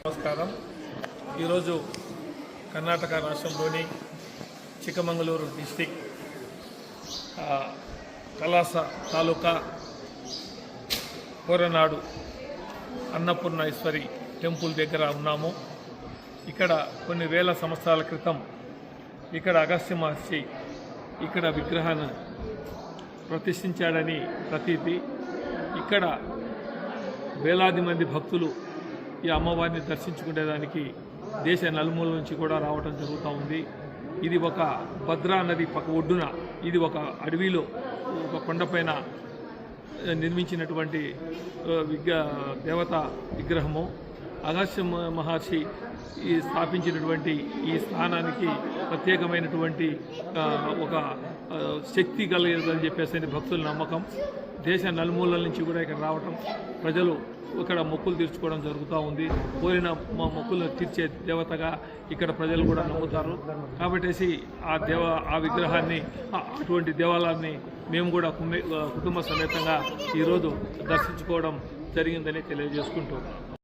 నమస్కారం. ఈరోజు కర్ణాటక రాష్ట్రంలోని చిక్కమంగళూరు డిస్టిక్ కలాస తాలూకా కోరనాడు అన్నపూర్ణేశ్వరి టెంపుల్ దగ్గర ఉన్నాము. ఇక్కడ కొన్ని వేల సంవత్సరాల క్రితం ఇక్కడ అగస్త్య మహర్షి ఇక్కడ విగ్రహాన్ని ప్రతిష్ఠించాడని ప్రతీతి. ఇక్కడ వేలాది మంది భక్తులు ఈ అమ్మవారిని దర్శించుకునేదానికి దేశ నలుమూల నుంచి కూడా రావడం జరుగుతూ ఉంది. ఇది ఒక భద్రా నది పక్క ఒడ్డున, ఇది ఒక అడవిలో ఒక కొండపైన నిర్మించినటువంటి దేవత విగ్రహము. అగస్త్య మహర్షి స్థాపించినటువంటి ఈ స్థానానికి ప్రత్యేకమైనటువంటి ఒక శక్తి కలగదని చెప్పేసి భక్తుల నమ్మకం. దేశ నలుమూలల నుంచి కూడా ఇక్కడ రావటం, ప్రజలు ఇక్కడ మొక్కులు తీర్చుకోవడం జరుగుతూ ఉంది. కోరిన మొక్కులను తీర్చే దేవతగా ఇక్కడ ప్రజలు కూడా నమ్ముతారు. కాబట్టి ఆ విగ్రహాన్ని, అటువంటి దేవాలయాన్ని మేము కూడా కుటుంబ సమేతంగా ఈరోజు దర్శించుకోవడం జరిగిందని తెలియజేసుకుంటున్నాం.